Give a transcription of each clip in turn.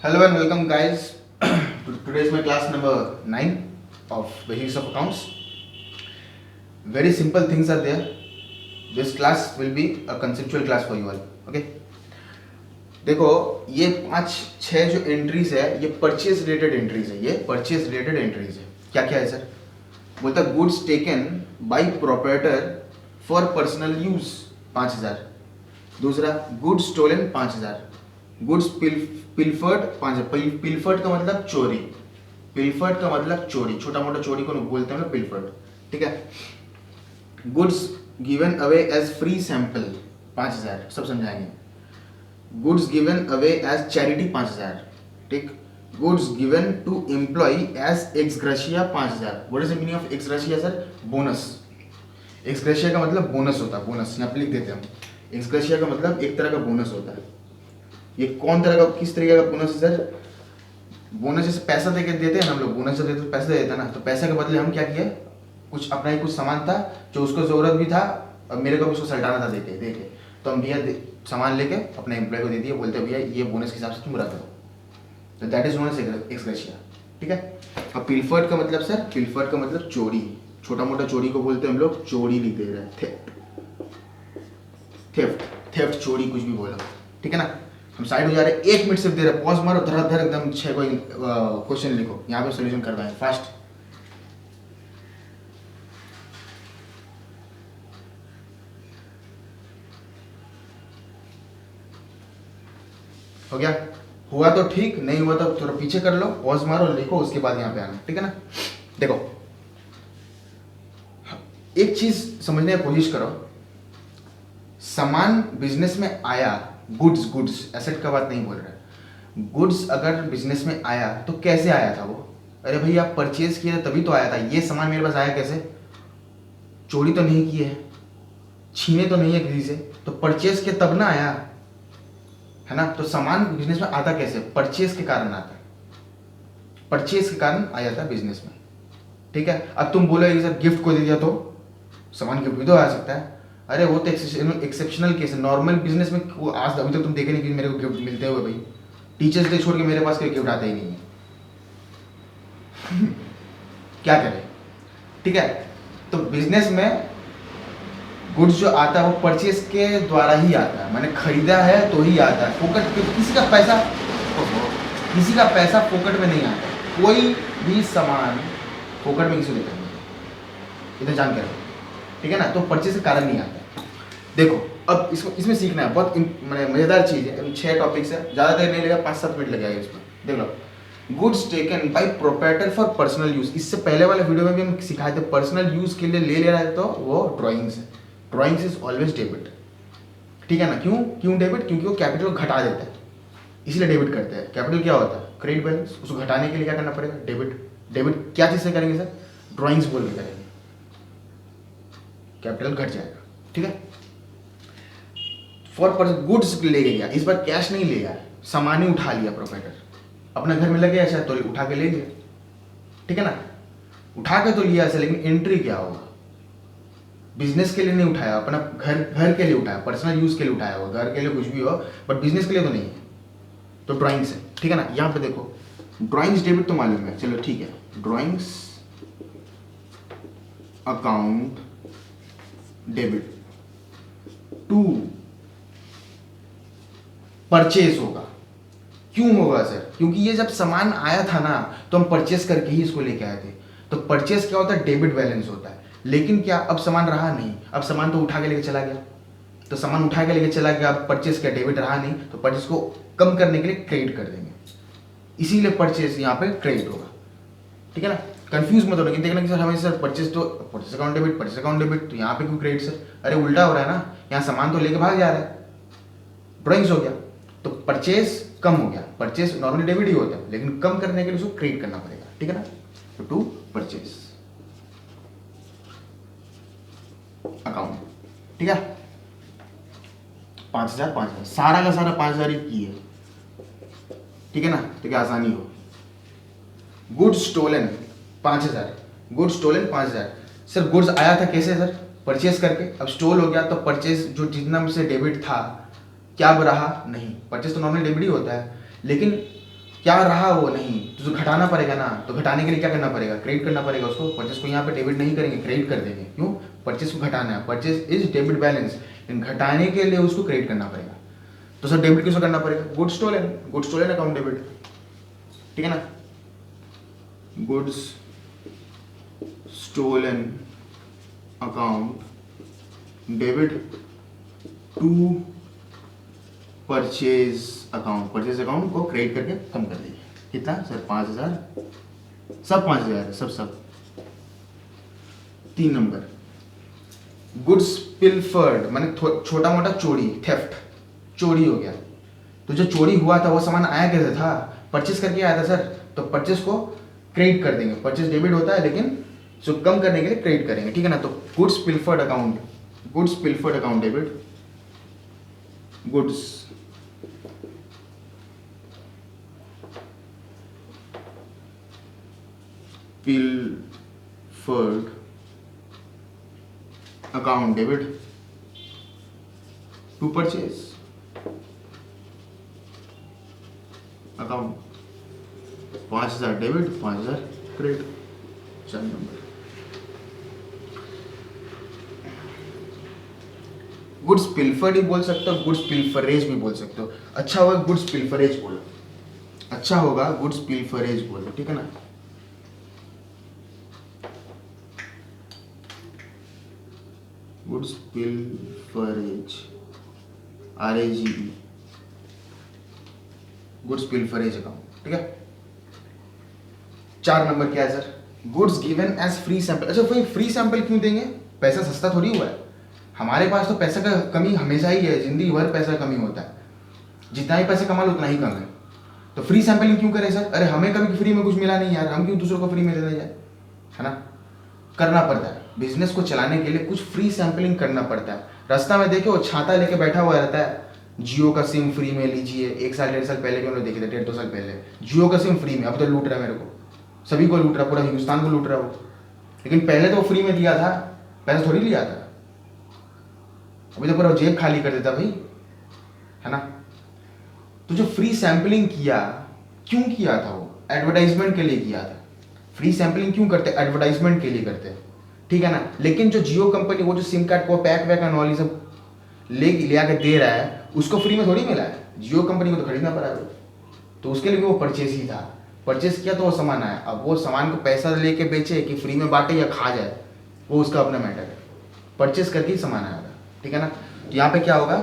Hello and welcome guys. Today is my class number 9 of Basics of Accounts. Very simple things are there. This class will be a conceptual class for you all. Okay. देखो ये 5-6 जो entries है ये purchase related entries है. ये purchase related entries है. क्या क्या है सर? बोलता goods taken by proprietor for personal use 5000. दूसरा गुड्स स्टोलन 5000. गुड्स पिलफर्ड 5000. पिलफर्ड का मतलब चोरी. पिलफर्ड का मतलब चोरी. छोटा मोटा चोरी को बोलते हैं पिलफर्ड. ठीक है. Goods given away as free sample 5000. सब समझाएंगे. Goods given away as charity 5000. ठीक. Goods given to employ as ex gratia 5000. What is the meaning of ex gratia sir? Bonus. Ex gratia का मतलब बोनस होता है. Bonus यहाँ पे लिख देते हैं हम. एक्स ग्रेशिया का मतलब एक तरह का बोनस होता है. ये कौन तरह का, किस तरीके का बोनस है सर? बोनस जैसे पैसा देके देते हैं ना हम लोग. बोनस जब देते हैं तो पैसा देते हैं ना. तो पैसे के बदले हम क्या किए, कुछ अपना ही कुछ सामान था जो उसको जरूरत भी था और मेरे को भी उसको सल्टाना था देके. तो हम भैया सामान लेके अपने एम्प्लॉय को दे दिए. बोलते भैया ये बोनस के हिसाब से तुम रख दो. तो that is known as ex gratia. ठीक है. अब पिलफर्ड का मतलब सर, पिलफर्ड का मतलब चोरी. छोटा मोटा चोरी को बोलते हैं हम लोग चोरी लिख दे रहे हैं. थेफ्ट. थेफ्ट चोरी कुछ भी बोलो. ठीक है ना. हम साइड हो जा रहे हैं. 1 मिनट सिर्फ दे रहे. पॉज मारो, धर एकदम 6 कोई क्वेश्चन लिखो. यहाँ पे सोल्यूशन करवाएं फास्ट. हो गया? हुआ तो ठीक, नहीं हुआ तो थोड़ा पीछे कर लो, पॉज मारो, लिखो, उसके बाद यहाँ पे आना. ठीक है ना. देखो एक चीज समझने की कोशिश करो. सामान बिजनेस में आया, गुड्स एसेट का बात नहीं बोल रहा. गुड्स अगर बिजनेस में आया तो कैसे आया था वो? अरे भाई आप परचेज किए तभी तो आया था. ये सामान मेरे पास आया कैसे? चोरी तो नहीं किए है, छीने तो नहीं है किसी से, तो परचेज के तब ना आया है ना. तो सामान बिजनेस में आता कैसे? परचेज के कारण आता है. परचेज के कारण आया था बिजनेस में. ठीक है. अब तुम बोलो सर गिफ्ट को दे दिया तो सामान गिफ्ट भी तो आ सकता है. अरे वो तो एक्सेप्शनल केस है. नॉर्मल बिजनेस में आज अभी तक तुम देखे नहीं कि मेरे को गिफ्ट मिलते हुए. भाई टीचर्स डे छोड़ के मेरे पास कोई गिफ्ट आता ही नहीं है. क्या करें. ठीक है. तो बिजनेस में गुड्स जो आता है वो परचेज के द्वारा ही आता है. मैंने खरीदा है तो ही आता है. फोकट किसी का पैसा फोकट में नहीं आता. कोई भी सामान फोकट में किसी लेता नहीं. इतना जान के रखो. ठीक है ना. तो परचेज के कारण नहीं आता. देखो अब इसमें सीखना है. बहुत मजेदार चीज है. 6 टॉपिक्स है, ज्यादा देर नहीं लगेगा, 5-7 मिनट लगेगा इसमें. देख लो. Goods taken by proprietor for personal use. इससे पहले वाले वीडियो में भी हम सिखाए थे पर्सनल यूज के लिए ले रहा है तो वो ड्राइंग्स है. Drawings is always debit. ठीक है ना. क्यों डेबिट? क्योंकि वो कैपिटल को घटा देता है, इसलिए डेबिट करते हैं. कैपिटल क्या होता है? Credit balance. उसको घटाने के लिए क्या करना पड़ेगा? डेबिट. डेबिट क्या चीज से करेंगे सर? ड्राइंग्स बोल के करेंगे. कैपिटल घट जाएगा. ठीक है. फॉर गुड्स लेके गया. इस बार कैश नहीं ले गया, सामान ही उठा लिया प्रोप्राइटर. अपना घर में लगे ऐसा तो उठा के ले लिया. ठीक है ना. उठा के तो लिया ऐसा, लेकिन एंट्री क्या होगा? बिजनेस के लिए नहीं उठाया, अपना घर के लिए उठाया, पर्सनल यूज के लिए उठाया होगा. घर के लिए कुछ भी हो बट बिजनेस के लिए तो नहीं है. तो ड्राइंग्स है. ठीक है ना. यहाँ पे देखो ड्राइंग्स डेबिट तो मालूम है. चलो ठीक है. Drawings account debit to purchase होगा. क्यों होगा सर? क्योंकि ये जब सामान आया था ना तो हम परचेज करके ही इसको लेके आए थे. तो परचेज क्या होता है? डेबिट बैलेंस होता है. लेकिन क्या अब सामान रहा नहीं. अब सामान तो उठा के लेके चला गया. तो सामान उठा के लेके चला गया, अब परचेज क्या डेबिट रहा नहीं, तो परचेज को कम करने के लिए क्रेडिट कर देंगे. इसीलिए परचेज यहाँ पे क्रेडिट होगा. ठीक है ना. कंफ्यूज मत होना कि देखना कि सर हमें sir purchase account debit, purchase account debit, तो यहाँ पे क्यों क्रेडिट सर? अरे उल्टा हो रहा है ना. यहाँ सामान तो लेके भाग जा रहा है, ड्राइंग्स हो गया, तो परचेज कम हो गया. परचेज नॉर्मली डेबिट ही होता है, लेकिन कम करने के लिए उसको क्रेडिट करना पड़ेगा. ठीक है ना. तो टू परचेज अकाउंट. ठीक है. 5000 सारा का सारा 5000 ही है. ठीक है ना. तो क्या आसानी हो. Goods stolen 5000. Goods stolen 5000. Sir goods आया था कैसे सर? परचेज करके. अब स्टोल हो गया तो परचेज जो जितना से डेबिट था क्या अब रहा नहीं. परचेज तो नॉर्मल डेबिट ही होता है, लेकिन क्या रहा वो नहीं, तो घटाना पड़ेगा ना, तो घटाने के लिए क्या करना पड़ेगा, क्रेडिट करना पड़ेगा उसको। परचेस को यहाँ पे डेबिट नहीं करेंगे, क्रेडिट कर देंगे। क्यों, परचेस को घटाना है, परचेस इज डेबिट बैलेंस, लेकिन घटाने के लिए उसको क्रेडिट करना पड़ेगा। तो सर डेबिट किसको करना पड़ेगा, गुड्स स्टोलन अकाउंट डेबिट, ठीक है ना, goods stolen account debit to purchase account को क्रेडिट करके कम कर दीजिए। कितना सर, 5,000, सब 5,000 है, सब 3 नंबर, गुड्स पिल्फर्ड माने छोटा मोटा चोरी, थेफ्ट, चोरी हो गया। तो जो चोरी हुआ था वो सामान आया कैसे था, परचेस करके आया था सर, तो परचेस को क्रेडिट कर देंगे। परचेस डेबिट होता है लेकिन जो कम करने के लिए क्रेडिट करेंगे, ठीक है ना। तो goods pilfered account debit, goods pilfered account debit to purchase account, 5,000 debit, 5,000 credit, 4 number. Goods pilfered ही बोल सकते हो, गुड्स पिल्फरेज भी बोल सकते हो। अच्छा होगा गुड्स पिल्फरेज बोलो, अच्छा होगा गुड्स पिल्फरेज बोलो, ठीक है ना। Goods pilferage, RAGE, goods pilferage account, ठीक है। 4 नंबर क्या है sir, goods given as free sample. अच्छा भाई फ्री सैंपल क्यों देंगे, पैसा सस्ता थोड़ी हुआ है, हमारे पास तो पैसे का कमी हमेशा ही है, जिंदगी भर पैसा कमी होता है, जितना ही पैसे कमा लो उतना ही कम है। तो फ्री सैंपलिंग क्यों करें सर, अरे हमें कभी फ्री में कुछ मिला नहीं यार, हम क्यों दूसरों को फ्री में देने जाए, है ना। करना पड़ता है, बिजनेस को चलाने के लिए कुछ फ्री सैंपलिंग करना पड़ता है। रास्ता में देखे वो छाता लेके बैठा हुआ रहता है, जियो का सिम फ्री में लीजिए, 1 साल 1.5 साल पहले भी उन्होंने देखे थे, 1.5-2 साल पहले जियो का सिम फ्री में, अब तो लूट रहा है मेरे को, सभी को लूट रहा, पूरा हिंदुस्तान को लूट रहा है वो। लेकिन पहले तो वो फ्री में दिया था, पैसा थोड़ी लिया था, अभी तो पूरा जेब खाली कर देता भाई, है ना। तो जो फ्री सैंपलिंग किया, क्यों किया था वो, एडवर्टाइजमेंट के लिए किया था। फ्री सैंपलिंग क्यों करते, एडवर्टाइजमेंट के लिए करते हैं, ठीक है ना। लेकिन जो जियो कंपनी वो जो सिम कार्ड को पैक वैक एंड ऑल ये सब ले आके दे रहा है, उसको फ्री में थोड़ी मिला है, जियो कंपनी को तो खरीदना पड़ा है, तो उसके लिए भी वो परचेस ही था, परचेस किया तो वो सामान आया। अब वो सामान को पैसा लेके बेचे कि फ्री में बांटे या खा जाए, वो उसका अपना मैटर है, परचेस करके ही सामान आया था, ठीक है ना। तो यहाँ पे क्या होगा,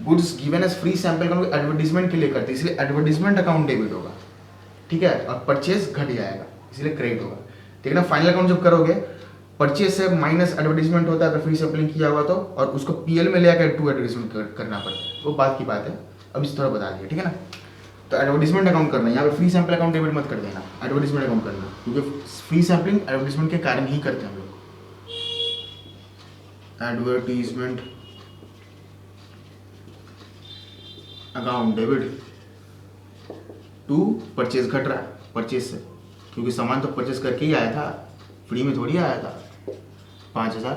goods given as free sample का एडवर्टीजमेंट के लिए करते, इसलिए एडवर्टीजमेंट अकाउंट डेबिट होगा, ठीक है, और परचेस घट जाएगा इसलिए क्रेडिट होगा, ठीक है ना। फाइनल अकाउंट जब करोगे, परचेस से माइनस एडवर्टीजमेंट होता है अगर फ्री सैंपलिंग किया हुआ तो, और उसको PL में ले आकर टू एडवर्टीजमेंट करना पड़ता है, वो बात की बात है, अब इस थोड़ा बता दिया, ठीक है ना। तो एडवर्टीजमेंट अकाउंट करना, यहाँ पे फ्री सैंपल अकाउंट डेबिट मत कर देना, एडवर्टीजमेंट अकाउंट करना, क्योंकि फ्री सैंपलिंग एडवर्टीजमेंट के कारण ही करते हैं हम लोग। Advertisement account debit to purchase घट रहा है, परचेज से, क्योंकि सामान तो परचेज करके ही आया था, फ्री में थोड़ी आया था। 5,000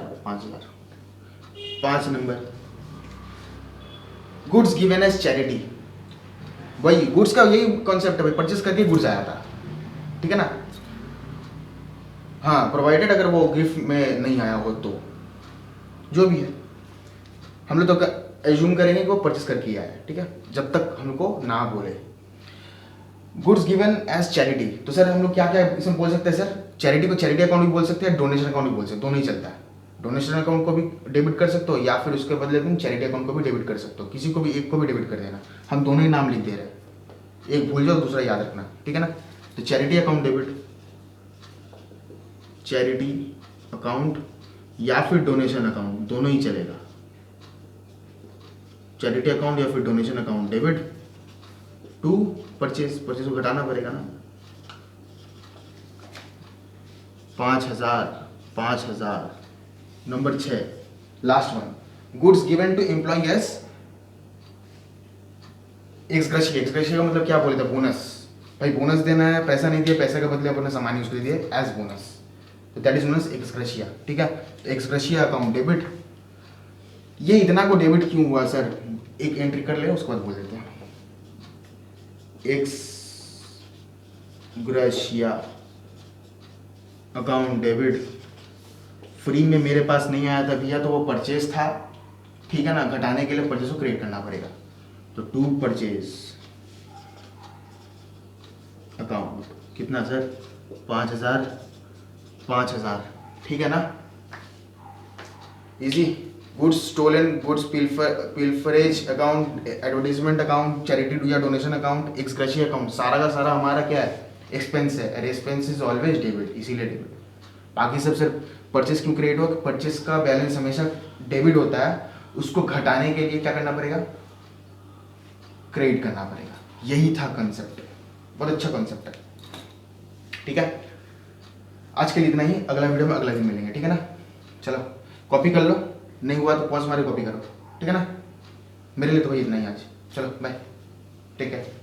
5 नंबर, गुड्स गिवन एज चैरिटी, वही गुड्स का यही कॉन्सेप्ट है भाई, परचेज करके गुड्स आया था, ठीक है ना। हाँ प्रोवाइडेड अगर वो गिफ्ट में नहीं आया हो तो, जो भी है हम लोग तो एज्यूम करेंगे कि वो परचेस करके ही आया है, ठीक है, जब तक हमको ना बोले। गुड्स गिवन एज चैरिटी, तो सर हम लोग क्या क्या इसमें बोल सकते हैं सर, चैरिटी को चैरिटी अकाउंट भी बोल सकते हैं, डोनेशन अकाउंट भी बोल सकते हैं, दोनों ही चलता है। डोनेशन अकाउंट को भी डेबिट कर सकते हो या फिर उसके बदले तुम चैरिटी अकाउंट को भी डेबिट कर सकते हो, किसी को भी एक को भी डेबिट कर देना, हम दोनों ही नाम लिख दे रहे हैं, एक भूल जाओ दूसरा याद रखना, ठीक है ना। तो charity account debit, charity account या फिर डोनेशन अकाउंट, दोनों ही चलेगा, चैरिटी अकाउंट या फिर donation account debit to purchase को घटाना पड़ेगा ना, 5,000। नंबर 6 last one, goods given to employ as ex gratia. Ex gratia का मतलब क्या बोले थे, बोनस, भाई बोनस देना है, पैसा नहीं दिया, पैसे के बदले अपने सामान यूज कर दिए एज बोनस, तो that is known as ex gratia, ठीक है। तो एक्सग्रेशिया अकाउंट डेबिट, ये इतना को डेबिट क्यों हुआ सर, एक एंट्री कर ले उसके बाद बोल देते हैं, x gratia account debit. Free में मेरे पास नहीं आया था भैया, तो वो परचेज था, ठीक है ना। घटाने के लिए परचेज को क्रिएट करना पड़ेगा। तो टू परचेज अकाउंट कितना सर, 5,000, 5,000, ठीक है ना। Easy. Goods stolen, goods pilferage account, advertisement account, charity या donation account, ex gratia account, सारा का सारा हमारा क्या है, एक्सपेंस है। और एक्सपेंस इज ऑलवेज डेबिट, इसीलिए डेबिट। बाकी सब सिर्फ परचेस क्यों क्रिएट हुआ, परचेस का बैलेंस हमेशा डेबिट होता है, उसको घटाने के लिए क्या करना पड़ेगा, क्रेडिट करना पड़ेगा। यही था कंसेप्ट, बहुत अच्छा कंसेप्ट है, ठीक है। आज के लिए इतना ही, अगला वीडियो में अगला दिन मिलेंगे, ठीक है ना। चलो कॉपी कर लो, नहीं हुआ तो पॉज मारे कॉपी करो, ठीक है ना। मेरे लिए तो भाई इतना ही आज, चलो बाय, टेक केयर।